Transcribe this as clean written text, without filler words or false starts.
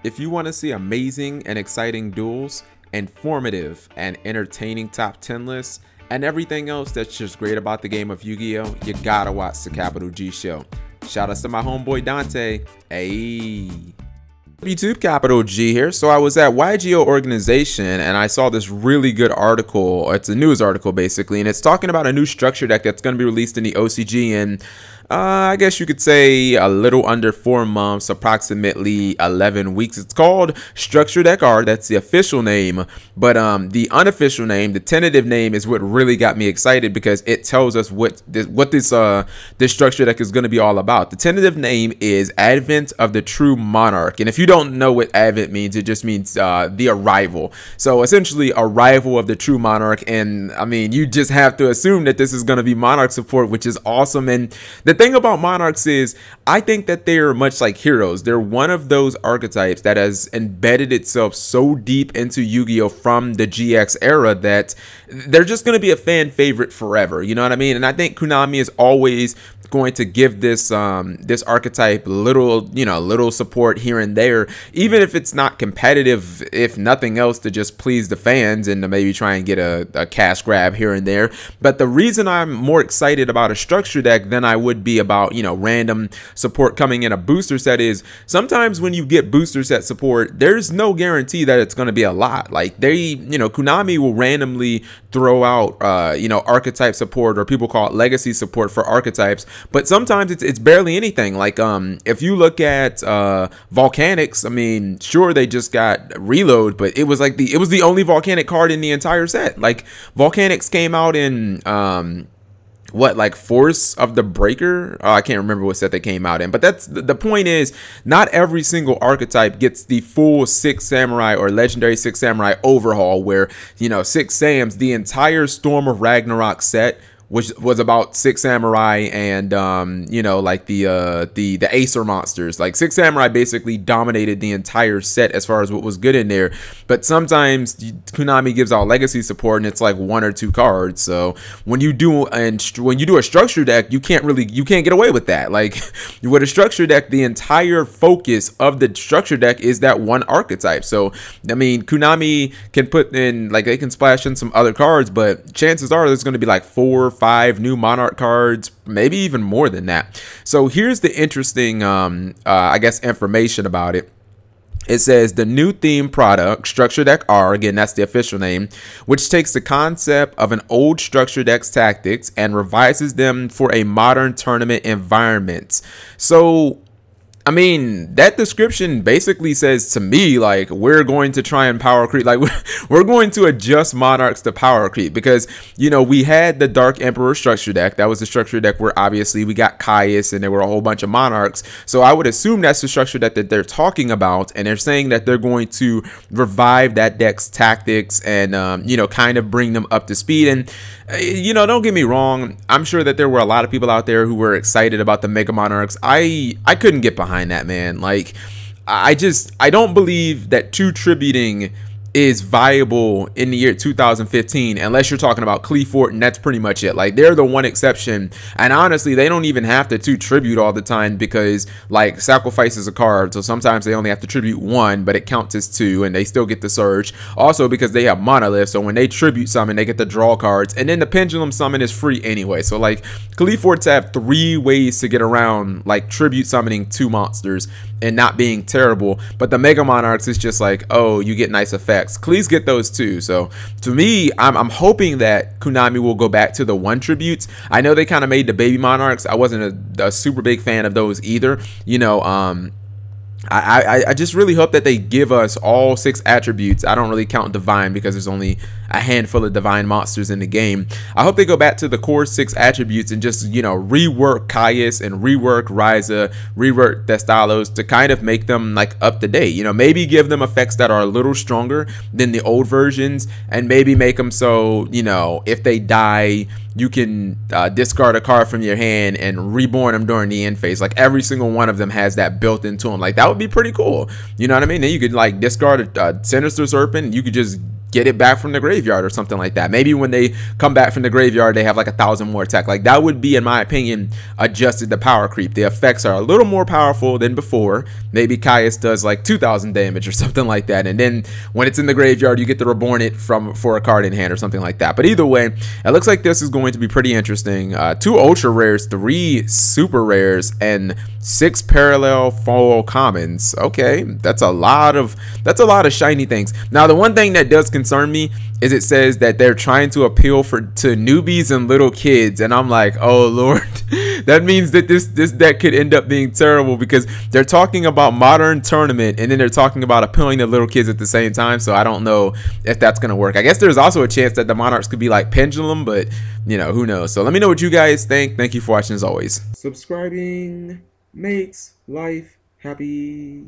If you want to see amazing and exciting duels, informative and entertaining top 10 lists, and everything else that's just great about the game of Yu-Gi-Oh!, you gotta watch the Capital G show. Shout out to my homeboy Dante. Hey. YouTube, Capital G here. So I was at YGO organization and I saw this really good article. It's a news article basically, and it's talking about a new structure deck that's going to be released in the OCG in I guess you could say a little under 4 months, approximately 11 weeks. It's called Structure Deck R. That's the official name, but the unofficial name, the tentative name, is what really got me excited because it tells us what this structure deck is going to be all about. The tentative name is Advent of the True Monarch, and if you don't know what Advent means, it just means the arrival. So essentially, arrival of the True Monarch, and I mean, you just have to assume that this is going to be Monarch support, which is awesome. And the thing about Monarchs is I think that they're much like heroes. They're one of those archetypes that has embedded itself so deep into Yu-Gi-Oh! From the GX era that they're just going to be a fan favorite forever. You know what I mean? And I think Konami is always going to give this this archetype little support here and there, even if it's not competitive, if nothing else, to just please the fans and to maybe try and get a cash grab here and there. But the reason I'm more excited about a structure deck than I would be about, you know, random support coming in a booster set is sometimes when you get booster set support, there's no guarantee that it's going to be a lot. Like Konami will randomly throw out archetype support, or people call it legacy support for archetypes, but sometimes it's barely anything. Like if you look at Volcanics, I mean, sure, they just got Reload, but it was like it was the only Volcanic card in the entire set. Like Volcanics came out in like Force of the Breaker. I can't remember what set they came out in, but that's the point. Is not every single archetype gets the full 6 Samurai or legendary 6 Samurai overhaul, where 6 Sams, the entire Storm of Ragnarok set, which was about 6 Samurai and like the Acer monsters. Like 6 Samurai basically dominated the entire set as far as what was good in there. But sometimes Konami gives out legacy support and it's like 1 or 2 cards. So when you do a structure deck, you can't get away with that. Like with a structure deck, the entire focus of the structure deck is that one archetype. So I mean, Konami can put in, like, they can splash in some other cards, but chances are there's going to be like 4 or 5 new Monarch cards, maybe even more than that. So here's the interesting I guess information about it. It says the new theme product, Structure Deck R, again, that's the official name, which takes the concept of an old Structure Deck's tactics and revises them for a modern tournament environment. So I mean, that description basically says to me, like, we're going to try and power creep. Like, we're going to adjust Monarchs to power creep, because, we had the Dark Emperor structure deck. That was the structure deck where obviously we got Caius and there were a whole bunch of Monarchs. So I would assume that's the structure deck that they're talking about. And they're saying that they're going to revive that deck's tactics and, kind of bring them up to speed. And, don't get me wrong, I'm sure that there were a lot of people out there who were excited about the Mega Monarchs. I couldn't get behind that, man. Like, I don't believe that 2 tributing is viable in the year 2015 unless you're talking about Cleefort, and that's pretty much it. Like, they're the one exception, and honestly they don't even have to 2 tribute all the time, because like Sacrifice is a card, so sometimes they only have to tribute 1, but it counts as 2 and they still get the surge. Also because they have Monolith, so when they tribute summon they get the draw cards, and then the Pendulum summon is free anyway. So like Cleeforts have 3 ways to get around like tribute summoning 2 monsters and not being terrible. But the Mega Monarchs is just like, oh, you get nice effects. Please get those too. So to me, I'm hoping that Konami will go back to the 1 tributes. I know they kind of made the Baby Monarchs. I wasn't a super big fan of those either. I just really hope that they give us all 6 attributes. I don't really count Divine because there's only a handful of Divine monsters in the game. I hope they go back to the core 6 attributes and just, rework Caius and rework Ryza, rework Thestalos to kind of make them like up to date. Maybe give them effects that are a little stronger than the old versions, and maybe make them so, if they die, you can discard a card from your hand and reborn them during the end phase. Like every single one of them has that built into them. Like that would be pretty cool. You know what I mean? Then you could like discard a Sinister Serpent. You could just get it back from the graveyard or something like that. Maybe when they come back from the graveyard, they have like 1,000 more attack. Like that would be, in my opinion, adjusted the power creep. The effects are a little more powerful than before. Maybe Caius does like 2,000 damage or something like that. And then when it's in the graveyard, you get to reborn it for a card in hand or something like that. But either way, it looks like this is going to be pretty interesting. 2 ultra rares, 3 super rares, and 6 parallel foil commons. Okay, that's a lot of shiny things. Now, the one thing that does concern me is it says that they're trying to appeal to newbies and little kids, and I'm like, oh lord, that means that this deck could end up being terrible, because they're talking about modern tournament and then they're talking about appealing to little kids at the same time. So I don't know if that's gonna work. I guess there's also a chance that the Monarchs could be like Pendulum, but you know, who knows. So let me know what you guys think. Thank you for watching as always. Subscribing makes life happy.